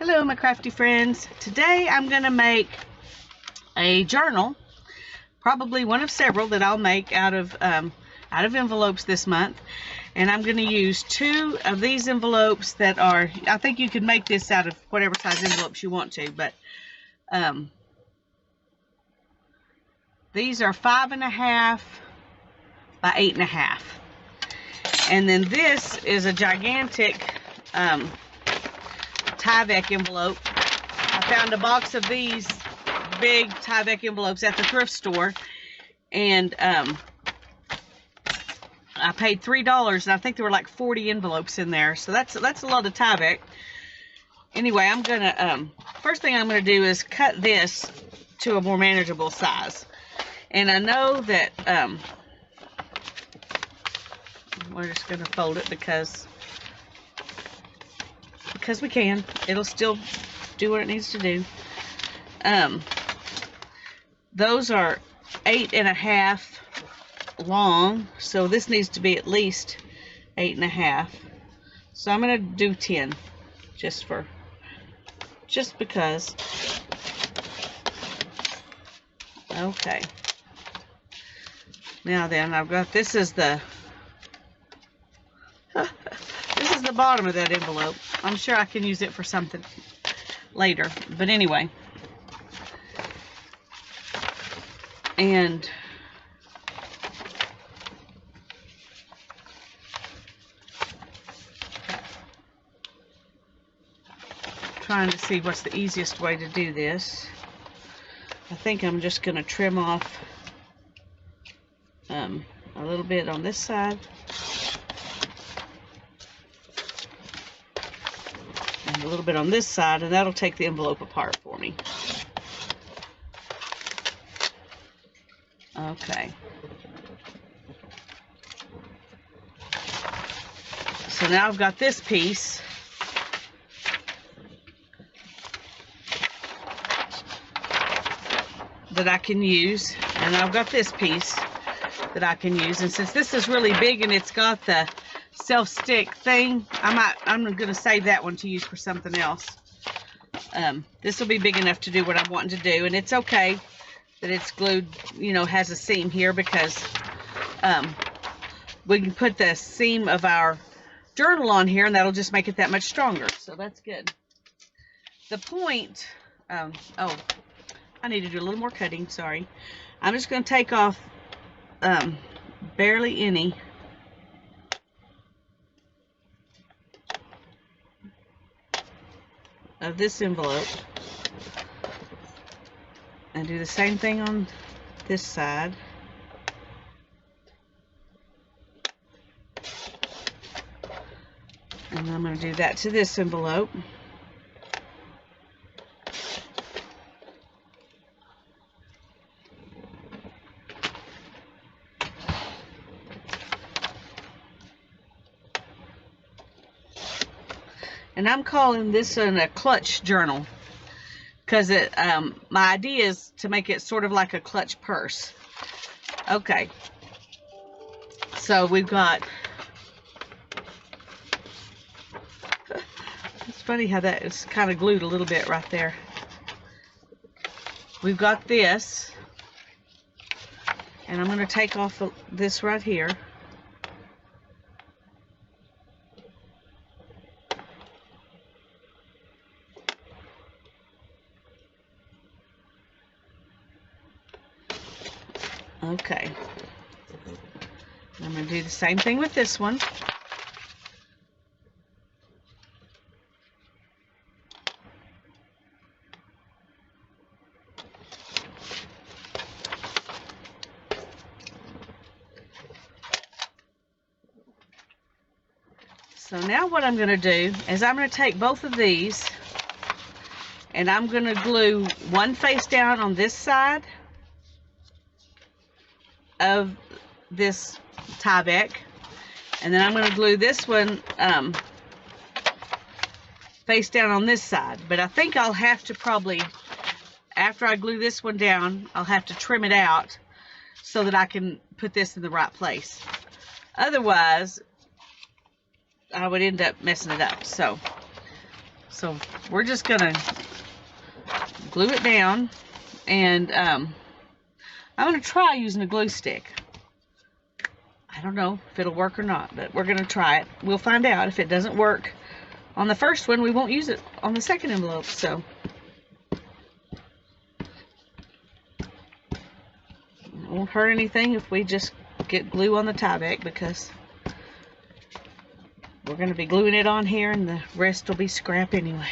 Hello my crafty friends. Today I'm going to make a journal, probably one of several that I'll make out of envelopes this month. And I'm going to use two of these envelopes that are, I think you can make this out of whatever size envelopes you want to, but these are 5.5 by 8.5. And then this is a gigantic Tyvek envelope. I found a box of these big Tyvek envelopes at the thrift store, and I paid $3, and I think there were like 40 envelopes in there, so that's a lot of Tyvek. Anyway, I'm gonna first thing I'm gonna do is cut this to a more manageable size, and I know that we're just gonna fold it because we can. It'll still do what it needs to do. Those are 8.5 long, so this needs to be at least 8.5. So I'm gonna do 10, just because. Okay. Now then, I've got, this is the bottom of that envelope. I'm sure I can use it for something later, but anyway. And trying to see what's the easiest way to do this. I think I'm just going to trim off a little bit on this side. A little bit on this side, and that'll take the envelope apart for me. Okay. So now I've got this piece that I can use, and I've got this piece that I can use, and since this is really big and it's got the self-stick thing, I'm gonna save that one to use for something else. This will be big enough to do what I'm wanting to do, and it's okay that it's glued, you know, has a seam here, because we can put the seam of our journal on here, and that'll just make it that much stronger, so that's good. The point, oh, I need to do a little more cutting, sorry. I'm just going to take off barely any of this envelope, and do the same thing on this side. And I'm going to do that to this envelope. And I'm calling this one a clutch journal, because my idea is to make it sort of like a clutch purse. Okay, so we've got, it's funny how that is kind of glued a little bit right there. We've got this, and I'm going to take off this right here. Okay, I'm going to do the same thing with this one. So now what I'm going to do is I'm going to take both of these, and I'm going to glue one face down on this side of this Tyvek, and then I'm going to glue this one face down on this side. But I think I'll have to probably, after I glue this one down, I'll have to trim it out so that I can put this in the right place. Otherwise, I would end up messing it up. So So we're just gonna glue it down, and I'm gonna try using a glue stick. I don't know if it'll work or not, but we're gonna try it. We'll find out. If it doesn't work on the first one, we won't use it on the second envelope. So it won't hurt anything if we just get glue on the Tyvek, because we're going to be gluing it on here and the rest will be scrap anyway.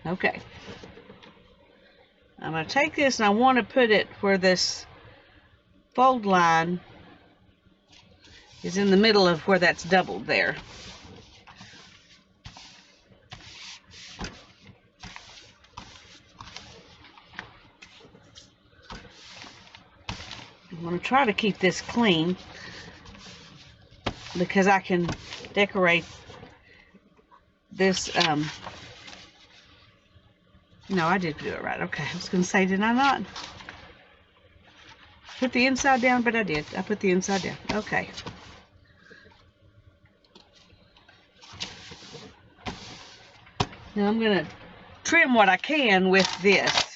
Okay. I'm going to take this and I want to put it where this fold line is in the middle of where that's doubled there. I'm going to try to keep this clean because I can decorate this. No, I did do it right. Okay, I was going to say, did I not put the inside down? But I did. I put the inside down. Okay. Now I'm going to trim what I can with this.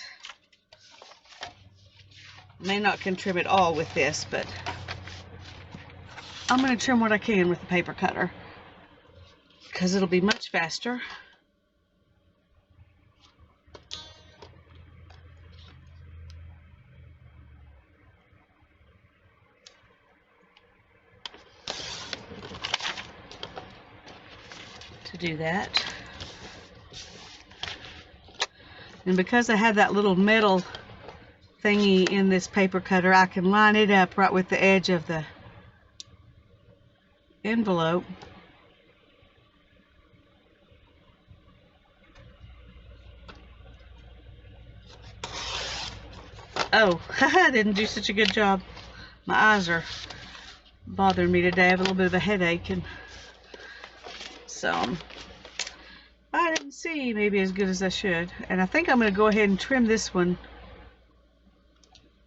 May not can trim it all with this, but I'm going to trim what I can with the paper cutter because it'll be much faster. To do that. And because I have that little metal thingy in this paper cutter, I can line it up right with the edge of the envelope. Oh, I didn't do such a good job. My eyes are bothering me today. I have a little bit of a headache, and so I didn't see maybe as good as I should. And I think I'm going to go ahead and trim this one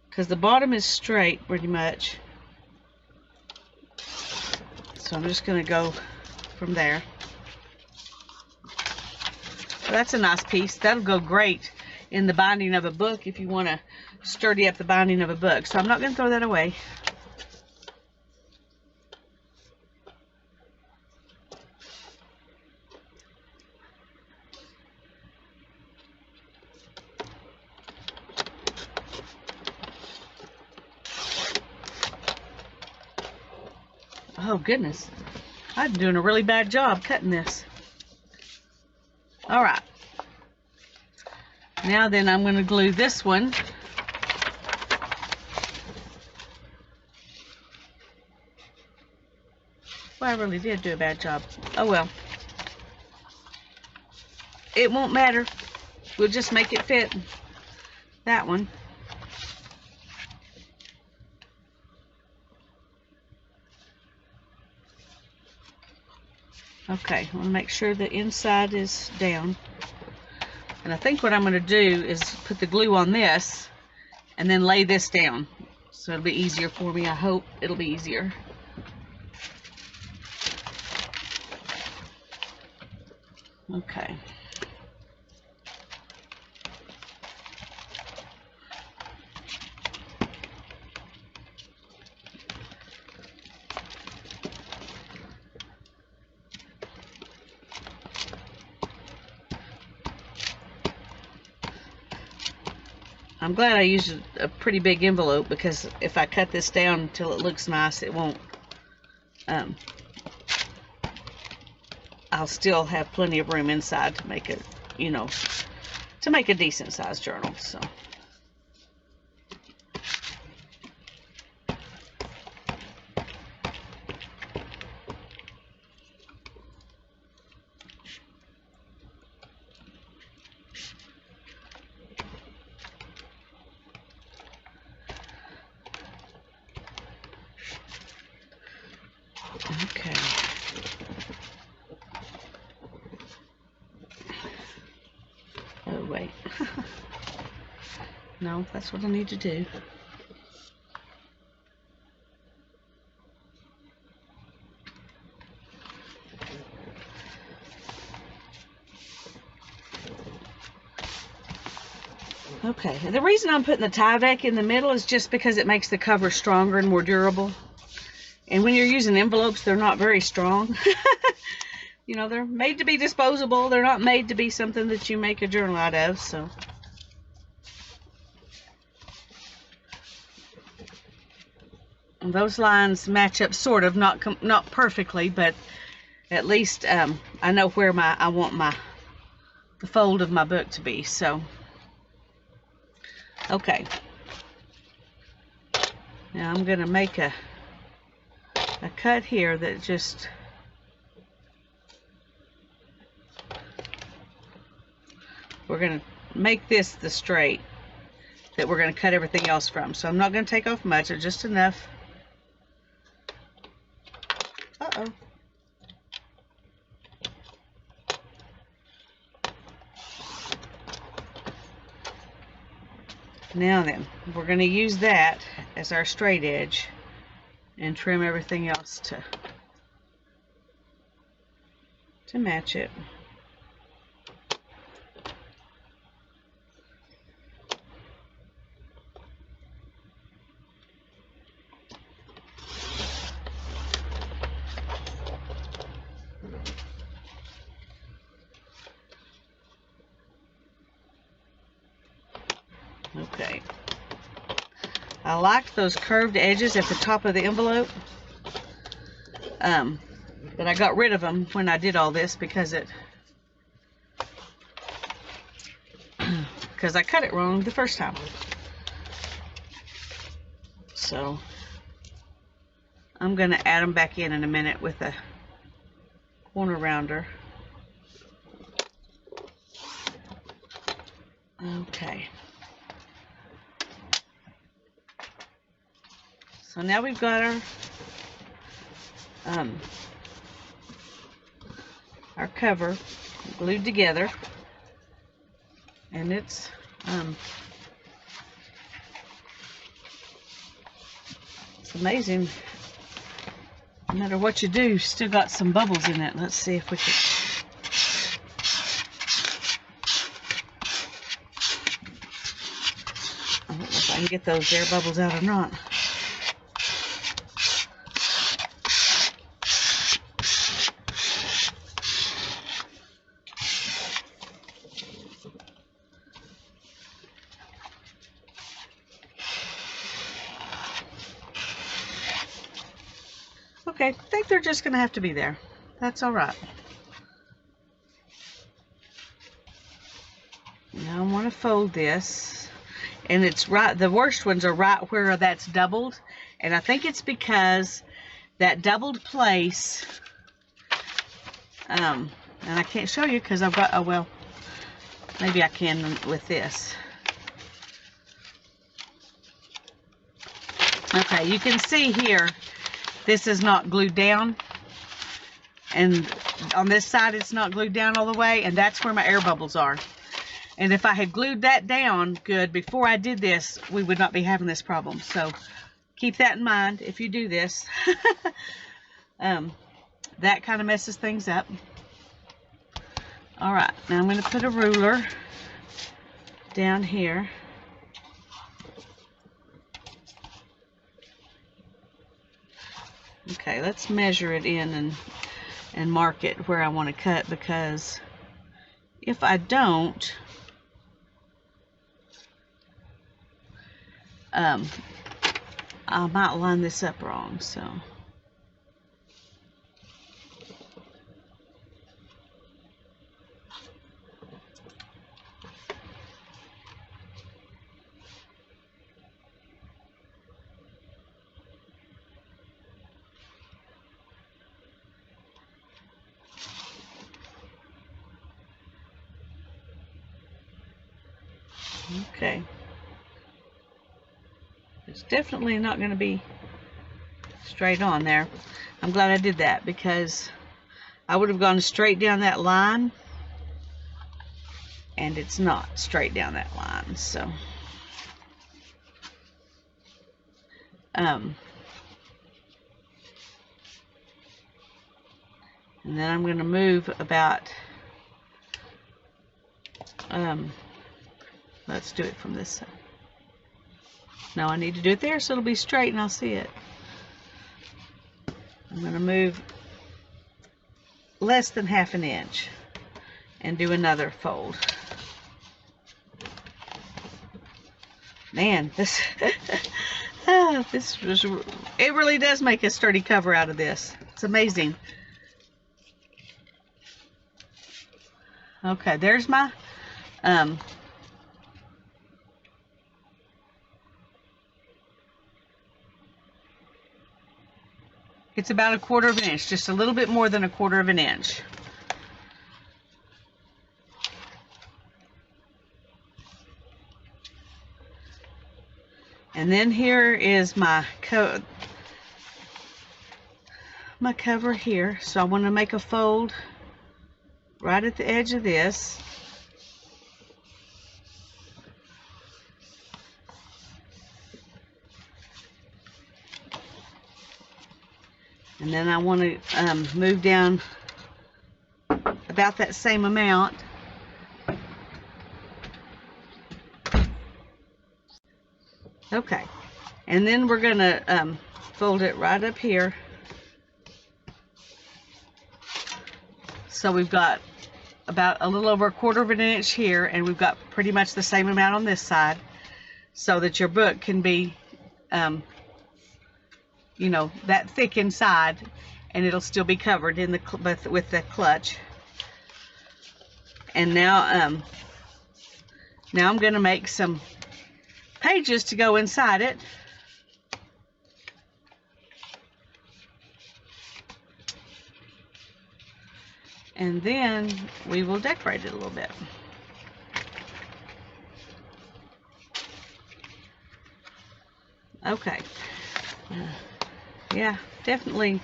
because the bottom is straight pretty much. So I'm just going to go from there. Well, that's a nice piece. That'll go great in the binding of a book if you want to sturdy up the binding of a book. So I'm not going to throw that away. Oh goodness, I'm doing a really bad job cutting this. All right. Now then, I'm going to glue this one. Well, I really did do a bad job. Oh well. It won't matter. We'll just make it fit that one. Okay, I want to make sure the inside is down. And I think what I'm going to do is put the glue on this and then lay this down. So it'll be easier for me. I hope it'll be easier. Okay. I'm glad I used a pretty big envelope, because if I cut this down until it looks nice, it won't, I'll still have plenty of room inside to make it, you know, to make a decent sized journal. So Okay. Oh, wait. No, that's what I need to do. Okay, and the reason I'm putting the Tyvek in the middle is just because it makes the cover stronger and more durable. And when you're using envelopes, they're not very strong. You know, they're made to be disposable. They're not made to be something that you make a journal out of, so. And those lines match up sort of, not perfectly, but at least I know where I want the fold of my book to be, so. Okay. Now I'm gonna make a cut here that just we're going to make this the straight that we're going to cut everything else from. So I'm not going to take off much, or just enough. Uh-oh. Now then, we're going to use that as our straight edge and trim everything else to match it. Okay. I like those curved edges at the top of the envelope. But I got rid of them when I did all this because I cut it wrong the first time. So I'm going to add them back in a minute with a corner rounder. Okay. So now we've got our cover glued together, and it's amazing. No matter what you do, still got some bubbles in it. Let's see if we can. I don't know if I can get those air bubbles out or not. Okay, I think they're just going to have to be there. That's all right. Now I want to fold this, and it's right, the worst ones are right where that's doubled, and I think it's because that doubled place, and I can't show you because I've got, oh well, maybe I can with this. Okay, you can see here, this is not glued down, and on this side it's not glued down all the way, and that's where my air bubbles are. And if I had glued that down good before I did this, we would not be having this problem. So keep that in mind if you do this. That kind of messes things up. All right, now I'm going to put a ruler down here. Okay, let's measure it in and mark it where I want to cut, because if I don't, I might line this up wrong, so. Okay. It's definitely not going to be straight on there. I'm glad I did that because I would have gone straight down that line, and it's not straight down that line. So and then I'm going to move about let's do it from this side. No, I need to do it there so it'll be straight and I'll see it. I'm going to move less than half an inch and do another fold. Man, this it really does make a sturdy cover out of this. It's amazing. Okay, there's my it's about 1/4 of an inch, just a little bit more than 1/4 of an inch. And then here is my cover here. So I want to make a fold right at the edge of this. And then I want to move down about that same amount. Okay, and then we're going to fold it right up here. So we've got about a little over 1/4 of an inch here, and we've got pretty much the same amount on this side, so that your book can be, you know, that thick inside, and it'll still be covered in the with the clutch. And now, now I'm going to make some pages to go inside it. And then we will decorate it a little bit. Okay. Yeah, definitely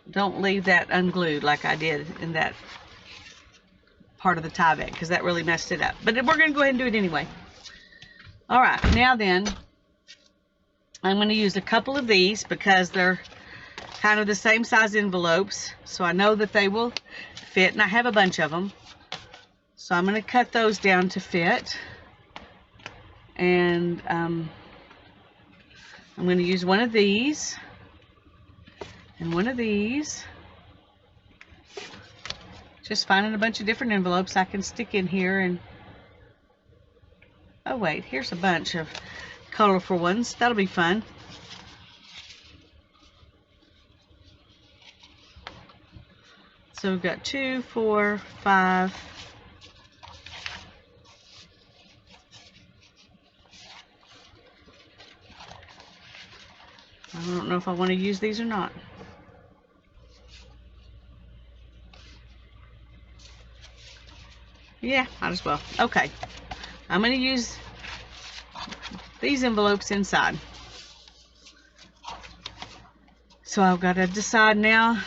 don't leave that unglued like I did in that part of the Tyvek, because that really messed it up. But we're going to go ahead and do it anyway. All right, now then, I'm going to use a couple of these because they're kind of the same size envelopes, so I know that they will fit, and I have a bunch of them. So I'm going to cut those down to fit, and I'm going to use one of these and one of these. Just finding a bunch of different envelopes I can stick in here. And oh wait, here's a bunch of colorful ones. That'll be fun. So we've got 2, 4, 5. I don't know if I want to use these or not. Yeah, might as well. Okay, I'm going to use these envelopes inside. So I've got to decide now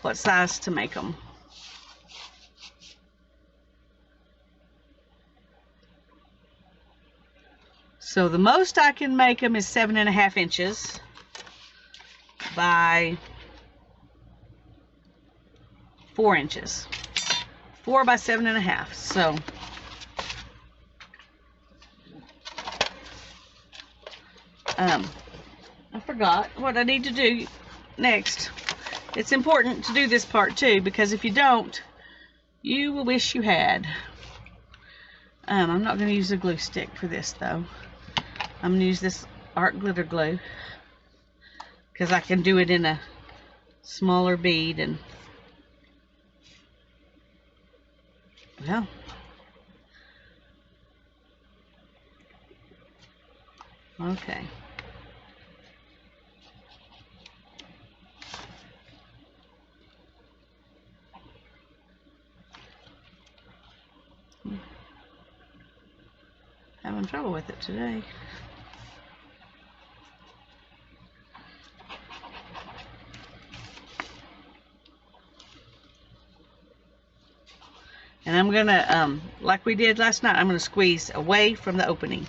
what size to make them. So the most I can make them is 7.5 inches by 4 inches. 4 by 7.5. So I forgot what I need to do next. It's important to do this part too, because if you don't, you will wish you had. I'm not going to use a glue stick for this though. I'm going to use this art glitter glue because I can do it in a smaller bead. And well, okay. Having trouble with it today. And I'm gonna, like we did last night, I'm gonna squeeze away from the opening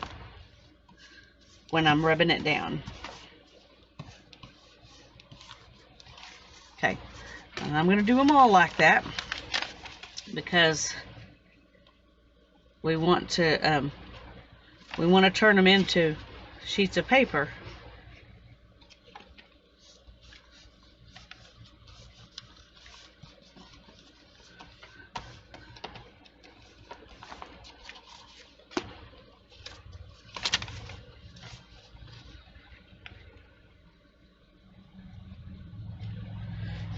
when I'm rubbing it down. Okay, and I'm gonna do them all like that because we want to turn them into sheets of paper.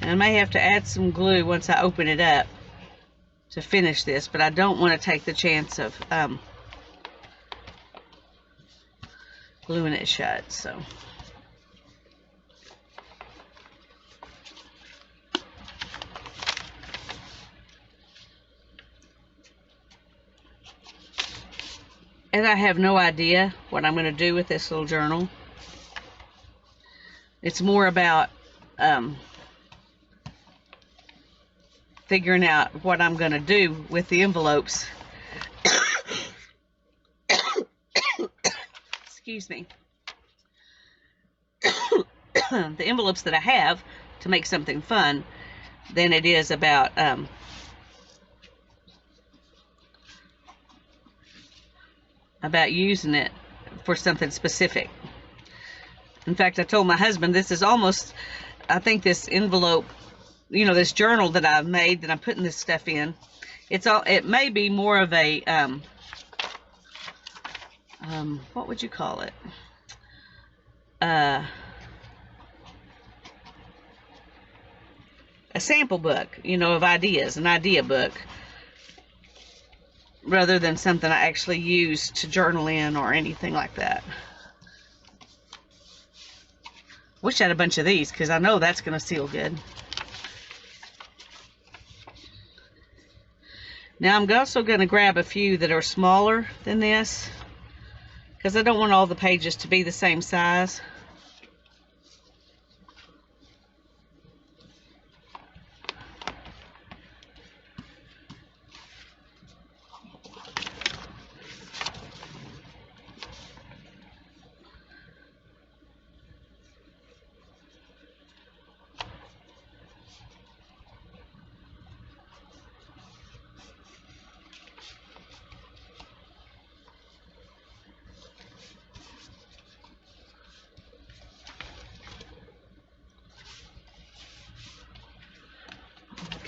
And I may have to add some glue once I open it up to finish this, but I don't want to take the chance of gluing it shut. So and I have no idea what I'm going to do with this little journal. It's more about figuring out what I'm going to do with the envelopes. Excuse me. The envelopes that I have to make something fun than it is about using it for something specific. In fact, I told my husband this is almost, I think this envelope, you know, this journal that I've made that I'm putting this stuff in, it may be more of a what would you call it, a sample book, you know, of ideas, an idea book, rather than something I actually use to journal in or anything like that. Wish I had a bunch of these because I know that's going to seal good. Now I'm also going to grab a few that are smaller than this because I don't want all the pages to be the same size.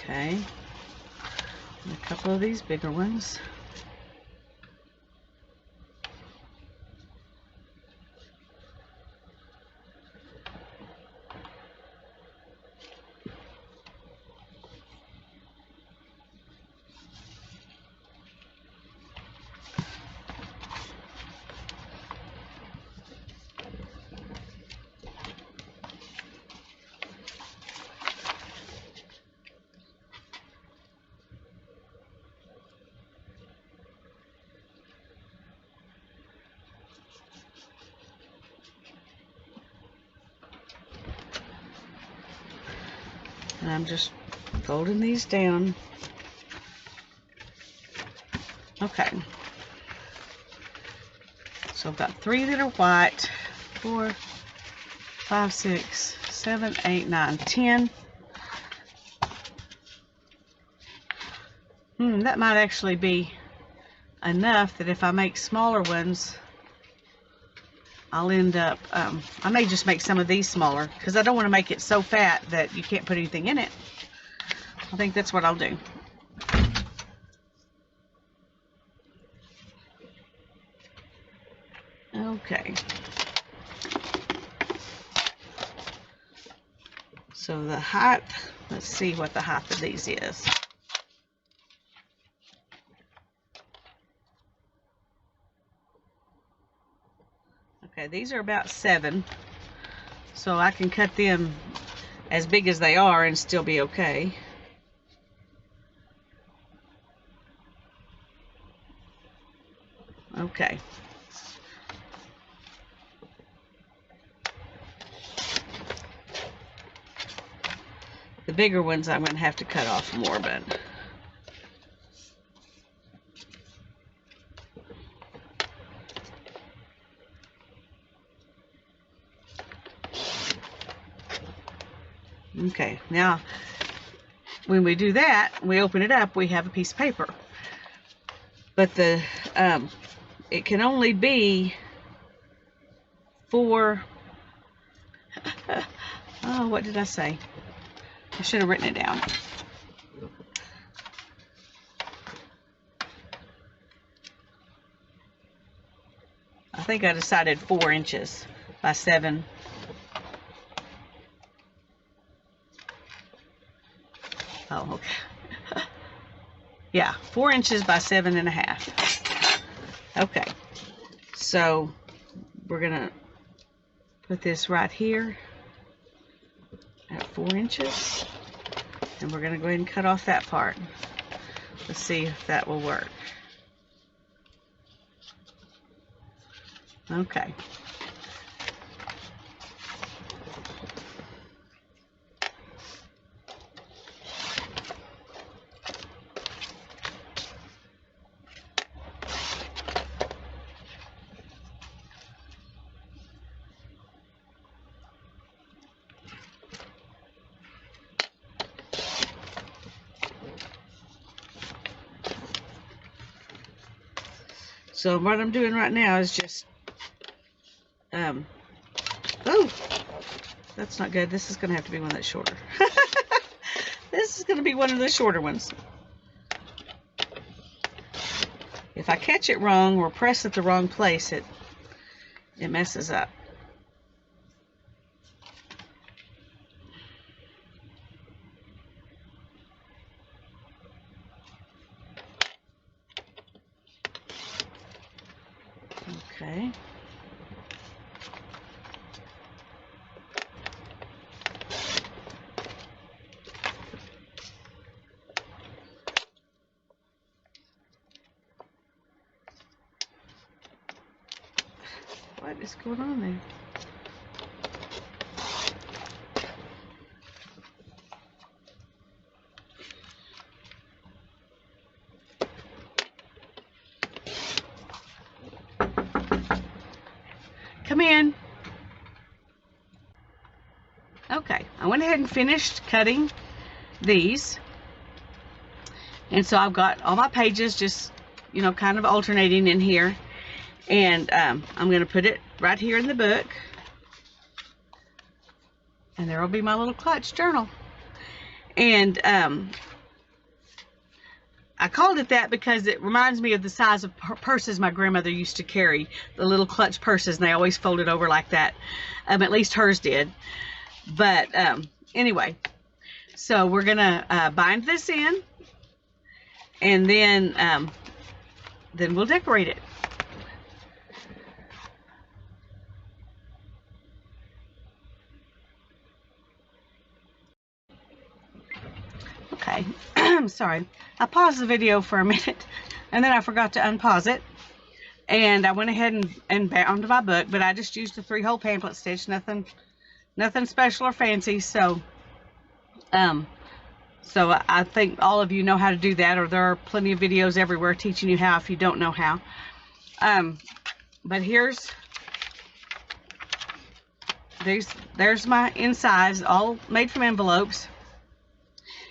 Okay, and a couple of these bigger ones. And I'm just folding these down. Okay. So I've got 3 that are white, 4, 5, 6, 7, 8, 9, 10. That might actually be enough that if I make smaller ones, I'll end up, I may just make some of these smaller because I don't want to make it so fat that you can't put anything in it. I think that's what I'll do. Okay. So the height, let's see what the height of these is. Okay, these are about 7, so I can cut them as big as they are and still be okay. Okay. The bigger ones I'm going to have to cut off more, but Okay, now when we do that, we open it up, we have a piece of paper. But the it can only be 4 oh, what did I say? I should have written it down. I think I decided 4 inches by 7. Oh, okay. Yeah, 4 inches by 7.5. Okay, so we're gonna put this right here at 4 inches, and we're gonna go ahead and cut off that part. Let's see if that will work. Okay. So what I'm doing right now is just, oh, that's not good. This is going to have to be one that's shorter. This is going to be one of the shorter ones. If I catch it wrong or press at the wrong place, it messes up. Okay. What is going on there? Come in. Okay, I went ahead and finished cutting these. And so I've got all my pages just, you know, kind of alternating in here. And I'm going to put it right here in the book. And there will be my little clutch journal. And I called it that because it reminds me of the size of purses my grandmother used to carry. The little clutch purses, and they always folded over like that. At least hers did. But anyway, so we're going to bind this in. And then we'll decorate it. Okay, I'm sorry. I paused the video for a minute, and then I forgot to unpause it. And I went ahead and bound my book, but I just used a 3-hole pamphlet stitch, nothing special or fancy. So, so I think all of you know how to do that, or there are plenty of videos everywhere teaching you how if you don't know how. But there's my insides, all made from envelopes.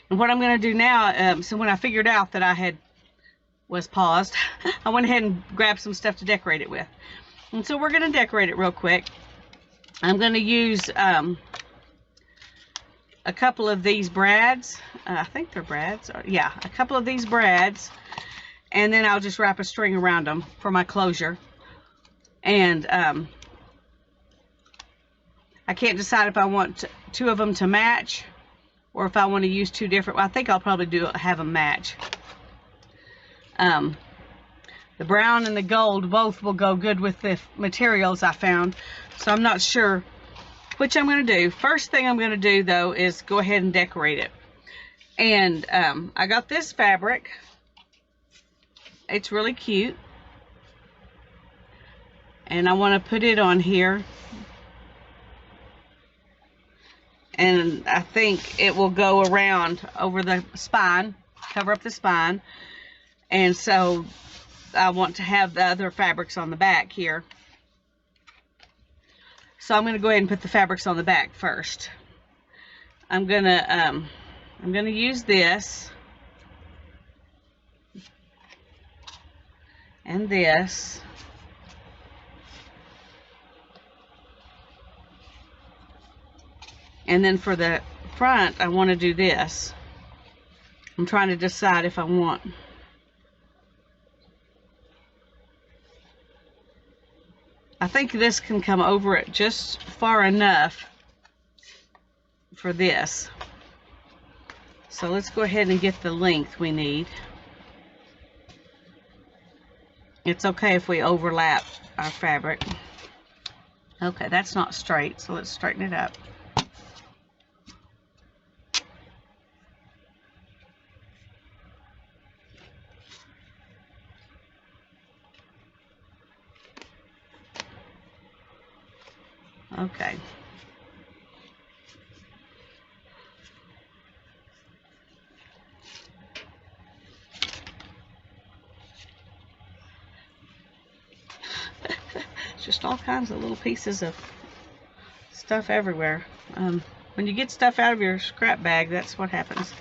And what I'm going to do now, so when I figured out that I was paused, I went ahead and grabbed some stuff to decorate it with. And so we're going to decorate it real quick. I'm going to use a couple of these brads. I think they're brads. Yeah, a couple of these brads. And then I'll just wrap a string around them for my closure. And I can't decide if I want 2 of them to match, or if I want to use 2 different. Well, I think I'll probably have them match. The brown and the gold both will go good with the materials I found. So I'm not sure which I'm going to do. First thing I'm going to do, though, is go ahead and decorate it. And I got this fabric. It's really cute. And I want to put it on here. And I think it will go around over the spine, cover up the spine. And so I want to have the other fabrics on the back here. So I'm going to go ahead and put the fabrics on the back first. I'm gonna use this and this. And then for the front, I want to do this. I'm trying to decide if I want. I think this can come over it just far enough for this. So let's go ahead and get the length we need. It's okay if we overlap our fabric. Okay, that's not straight, so let's straighten it up. Okay. Just all kinds of little pieces of stuff everywhere. When you get stuff out of your scrap bag, that's what happens.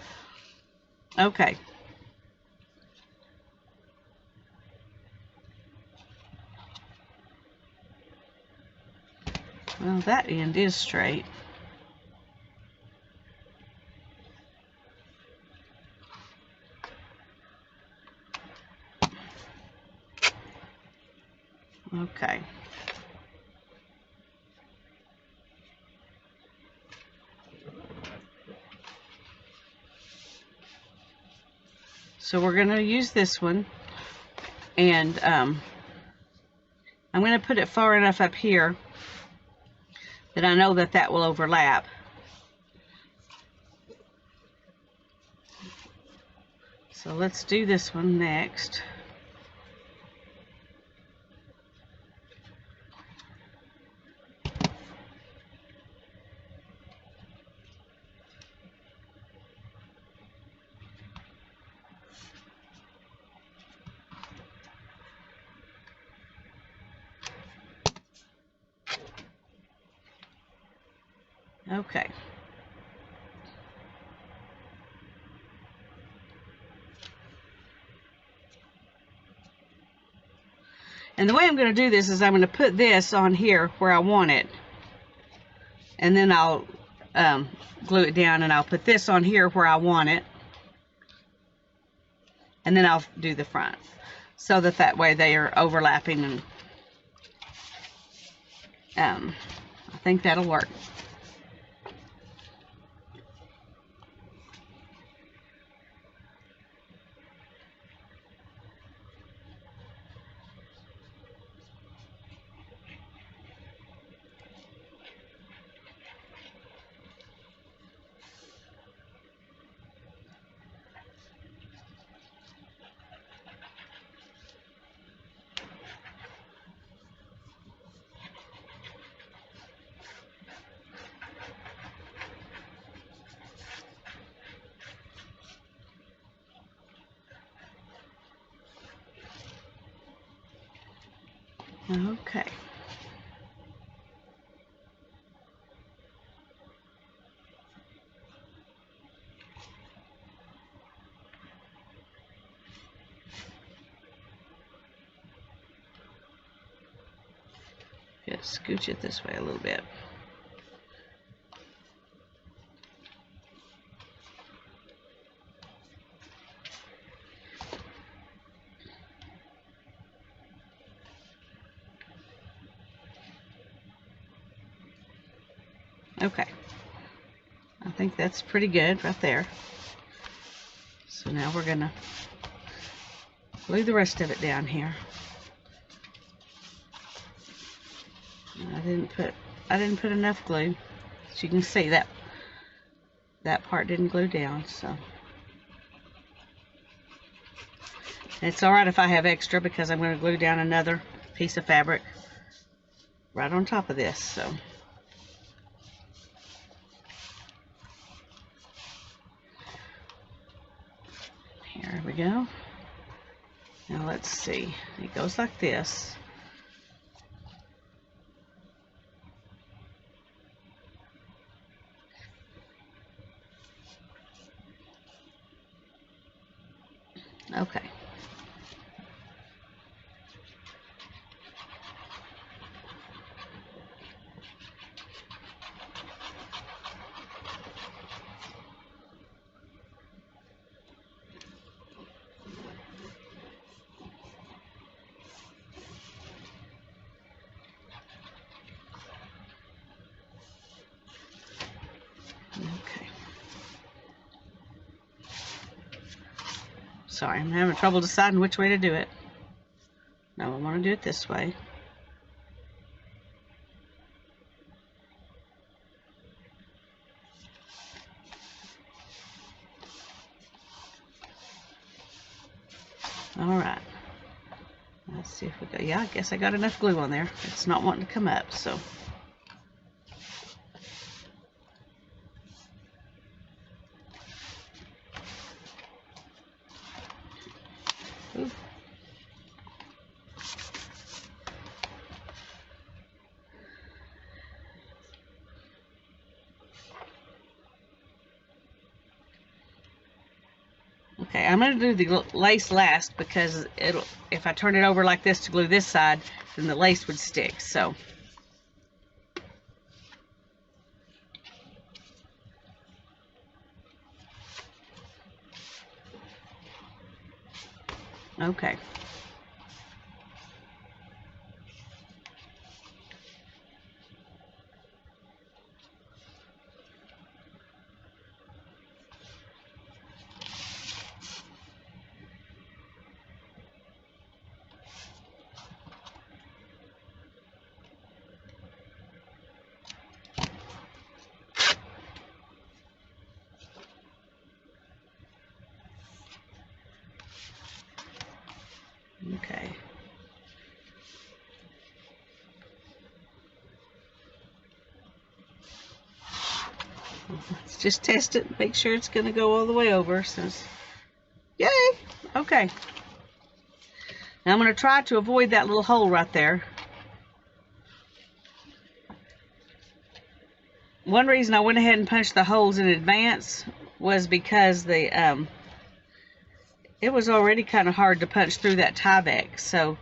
Okay. Well, that end is straight. Okay. So we're going to use this one, and I'm going to put it far enough up here that I know that that will overlap. So let's do this one next. Okay. And the way I'm going to do this is I'm going to put this on here where I want it. And then I'll glue it down, and I'll put this on here where I want it. And then I'll do the front. So that way they are overlapping, and I think that'll work. Okay. Just scooch it this way a little bit. Okay, I think that's pretty good right there. So now we're gonna glue the rest of it down here. I didn't put enough glue. As you can see, that part didn't glue down, so it's all right if I have extra, because I'm going to glue down another piece of fabric right on top of this. So here we go. Now let's see. It goes like this. Okay. Okay. Sorry, I'm having trouble deciding which way to do it. No, I want to do it this way. All right. Let's see if we got, yeah, I guess I got enough glue on there. It's not wanting to come up, so. Ooh. Okay, I'm going to do the lace last because it'll, if I turn it over like this to glue this side, then the lace would stick, so. Okay. Okay. Let's just test it and make sure it's going to go all the way over since, yay! Okay. Now I'm going to try to avoid that little hole right there. One reason I went ahead and punched the holes in advance was because the it was already kind of hard to punch through that Tyvek, so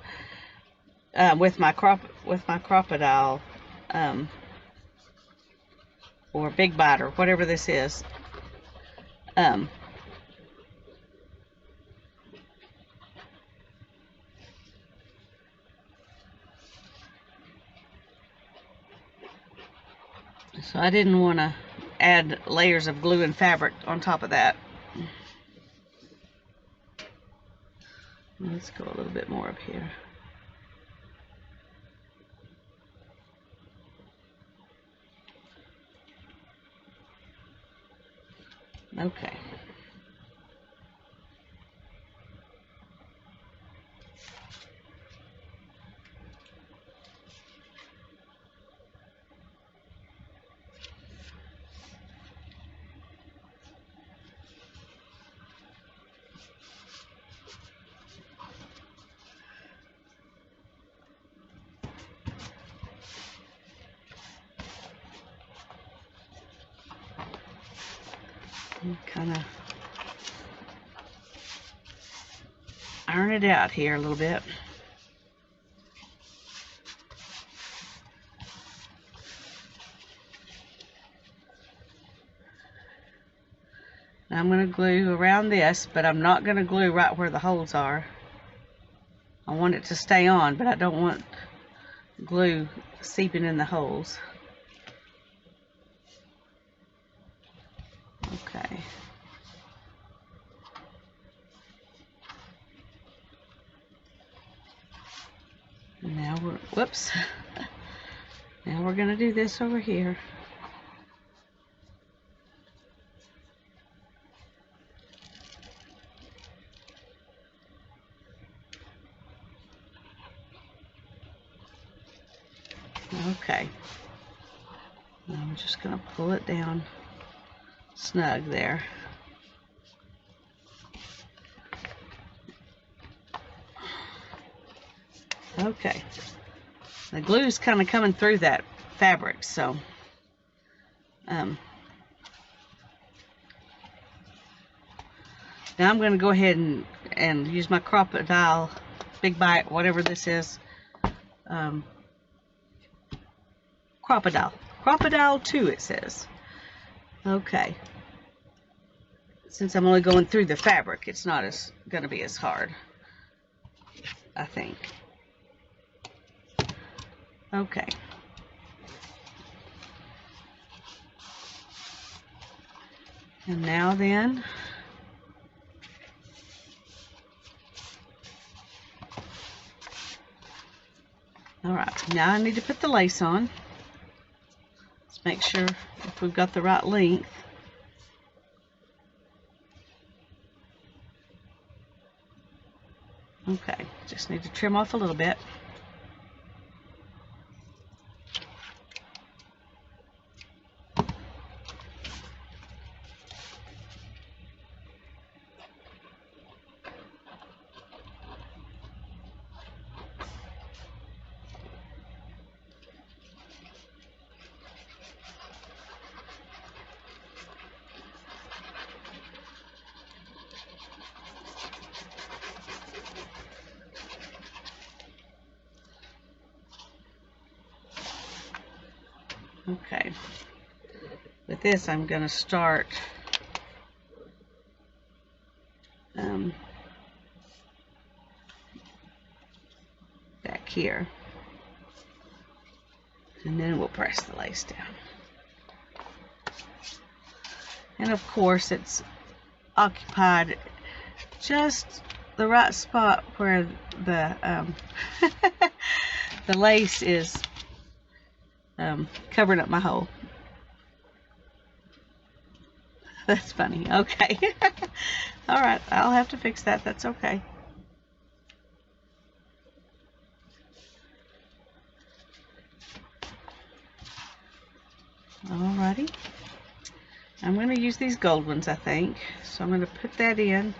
with my Crop-A-Dile or Big Biter, whatever this is. So I didn't want to add layers of glue and fabric on top of that. Let's go a little bit more up here. Okay. Kind of iron it out here a little bit. Now I'm going to glue around this, but I'm not going to glue right where the holes are. I want it to stay on, but I don't want glue seeping in the holes. Okay. Now we're, whoops. Now we're going to do this over here. Okay. Now I'm just going to pull it down snug there. Okay. The glue's kind of coming through that fabric, so now I'm going to go ahead and and use my Crop-A-Dile Big Bite, whatever this is. Crop-A-Dile 2 it says. Okay. Since I'm only going through the fabric, it's not going to be as hard, I think. Okay. And now then, all right, now I need to put the lace on. Let's make sure if we've got the right length. Okay, just need to trim off a little bit. Okay, with this I'm going to start back here, and then we'll press the lace down. And of course it's occupied just the right spot where the the lace is covering up my hole. That's funny. Okay. All right, I'll have to fix that. That's okay. Alrighty. I'm going to use these gold ones, I think. So I'm going to put that in.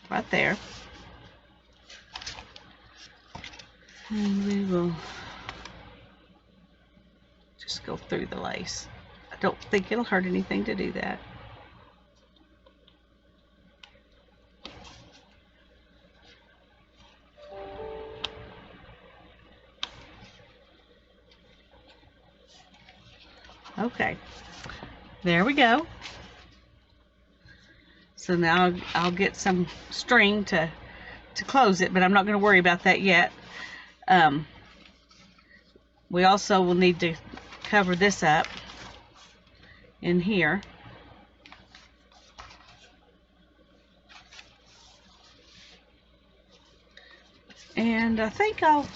Right there. And we will just go through the lace. I don't think it'll hurt anything to do that. Okay, there we go. So now I'll get some string to close it, but I'm not going to worry about that yet. We also will need to cover this up in here. And I think I'll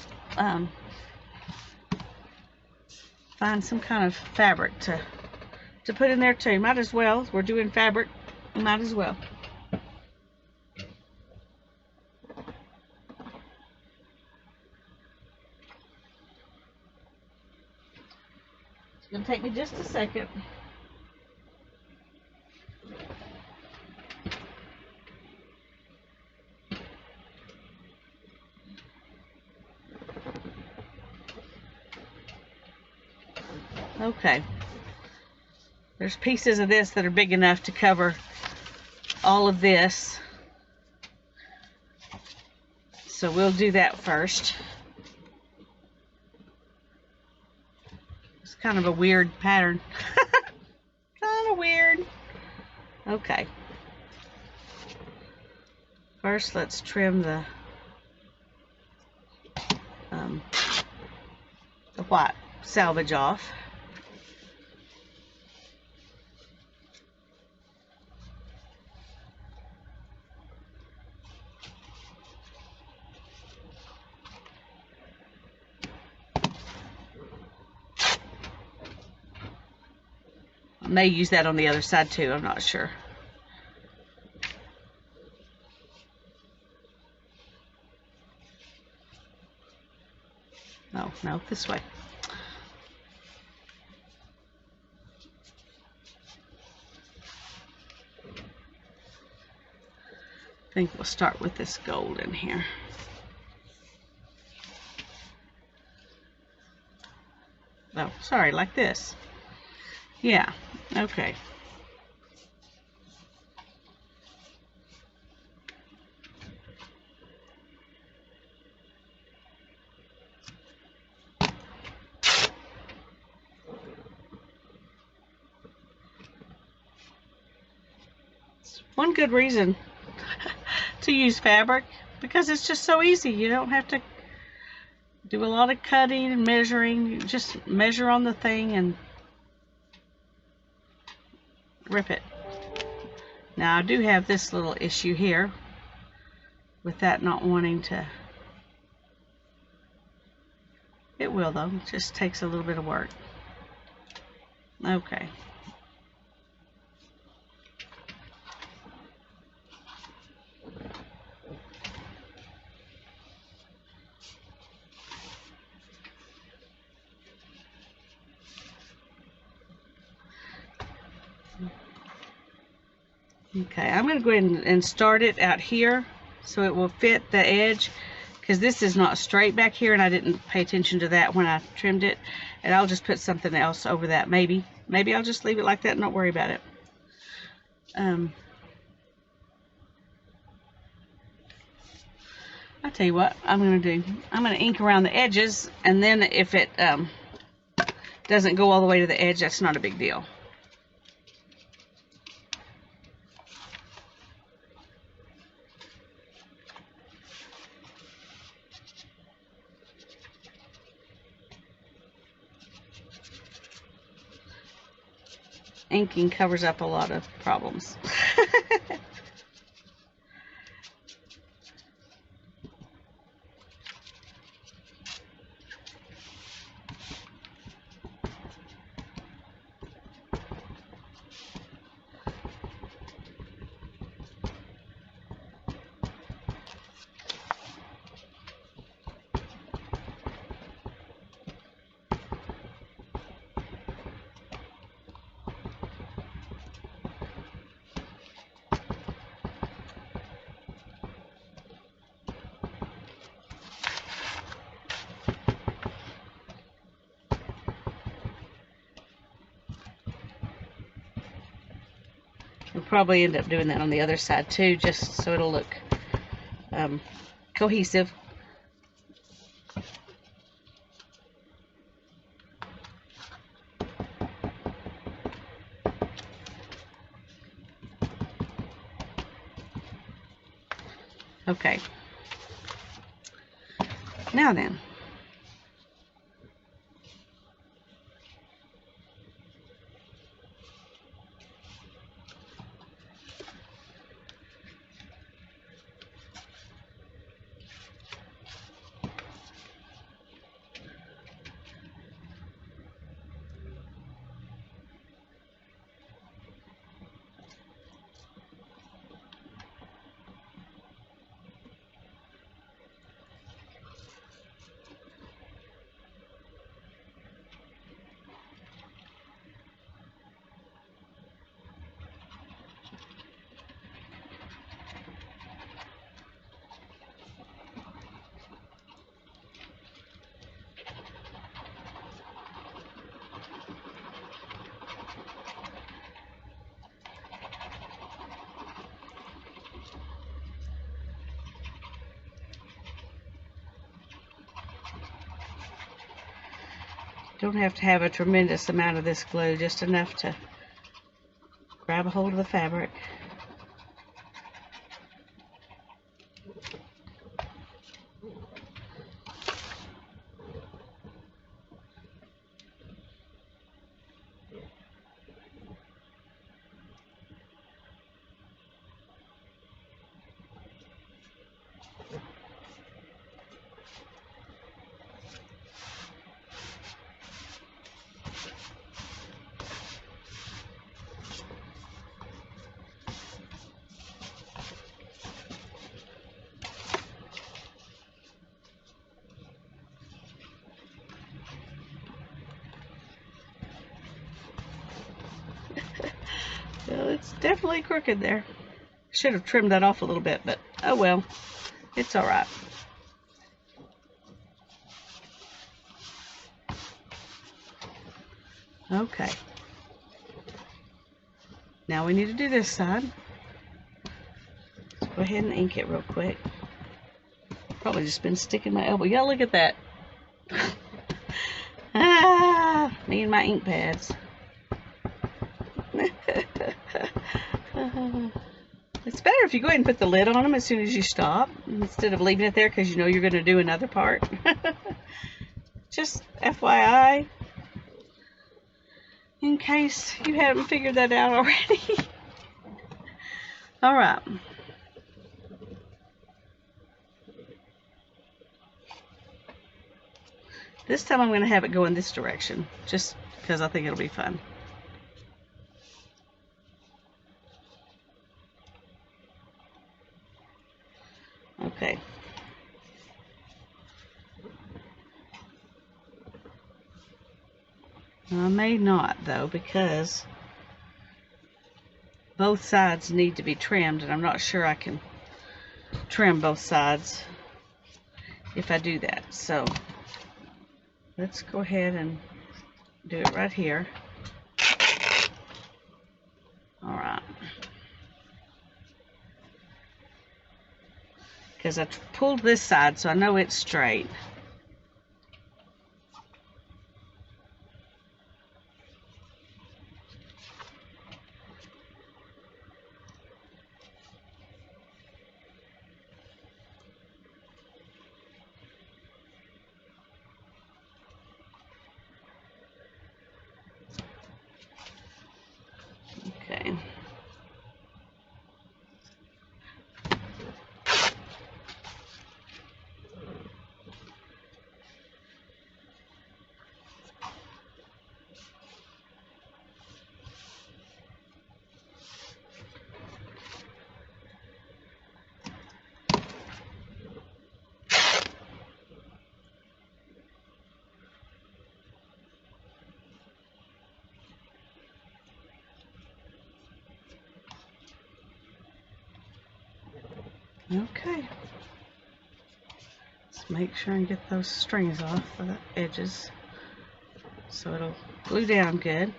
find some kind of fabric to put in there too. Might as well. We're doing fabric. Might as well. It's going to take me just a second. Okay. There's pieces of this that are big enough to cover all of this. So we'll do that first. It's kind of a weird pattern. Kind of weird. Okay. First, let's trim the white salvage off. I may use that on the other side too, I'm not sure. No, this way. I think we'll start with this gold in here. Oh, sorry, like this. Yeah, okay. One good reason to use fabric, because it's just so easy. You don't have to do a lot of cutting and measuring. You just measure on the thing and rip it. Now I do have this little issue here with that not wanting to. It will though, it just takes a little bit of work. Okay. Okay, I'm going to go ahead and start it out here so it will fit the edge, because this is not straight back here and I didn't pay attention to that when I trimmed it. And I'll just put something else over that. Maybe I'll just leave it like that and not worry about it. I'll tell you what I'm going to do. I'm going to ink around the edges, and then if it doesn't go all the way to the edge, that's not a big deal. Inking covers up a lot of problems. We'll probably end up doing that on the other side too, just so it'll look cohesive. Okay. Now then. Don't have to have a tremendous amount of this glue, just enough to grab a hold of the fabric. Well, it's definitely crooked there. Should have trimmed that off a little bit, but oh well, it's all right. Okay. Now we need to do this side. Let's go ahead and ink it real quick. Probably just been sticking my elbow. Yeah, look at that. Me and my ink pads. It's better if you go ahead and put the lid on them as soon as you stop, instead of leaving it there because you know you're going to do another part. Just FYI, in case you haven't figured that out already. All right. This time I'm going to have it go in this direction, just because I think it'll be fun. Okay. I may not, though, because both sides need to be trimmed, and I'm not sure I can trim both sides if I do that. So let's go ahead and do it right here. All right. Because I pulled this side, so I know it's straight. Okay. Okay. Let's make sure and get those strings off of the edges so it'll glue down good.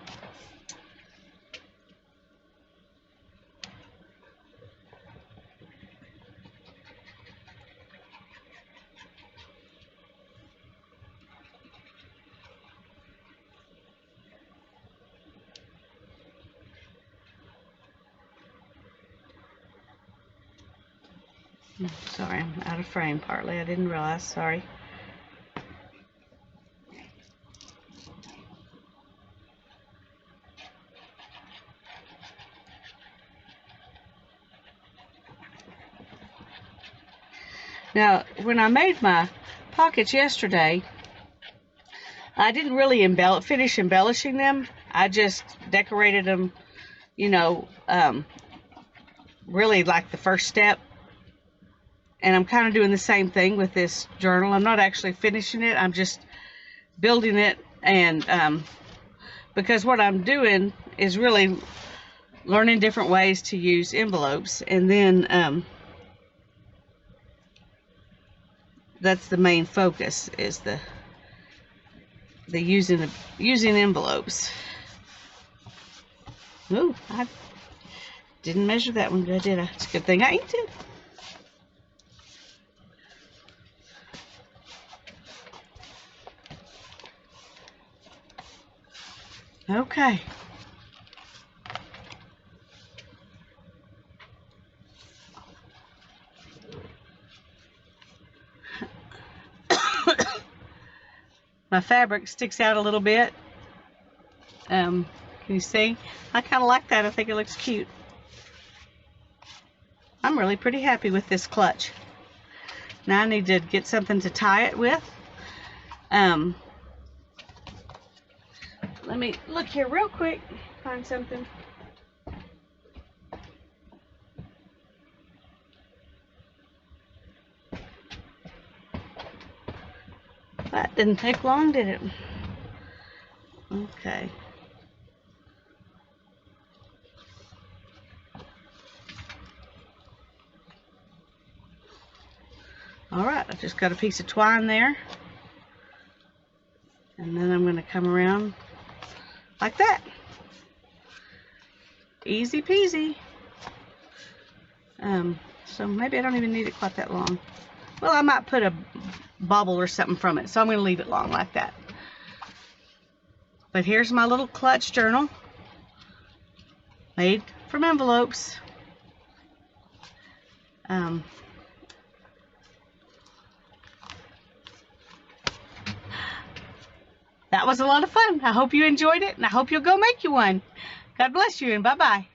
Sorry, I'm out of frame partly. I didn't realize. Sorry. Now, when I made my pockets yesterday, I didn't really finish embellishing them. I just decorated them, you know, really like the first step. And I'm kind of doing the same thing with this journal. I'm not actually finishing it. I'm just building it. And because what I'm doing is really learning different ways to use envelopes. And then that's the main focus, is the using envelopes. Ooh, I didn't measure that one good, did I? It's a good thing I inked it. Okay. My fabric sticks out a little bit. Can you see? I kind of like that. I think it looks cute. I'm really pretty happy with this clutch. Now I need to get something to tie it with. Let me look here real quick, find something. That didn't take long, did it? Okay. Alright, I just got a piece of twine there. And then I'm going to come around like that. Easy peasy. So maybe I don't even need it quite that long. Well, I might put a bobble or something from it, so I'm going to leave it long like that. But here's my little clutch journal made from envelopes. That was a lot of fun. I hope you enjoyed it, and I hope you'll go make you one. God bless you, and bye-bye.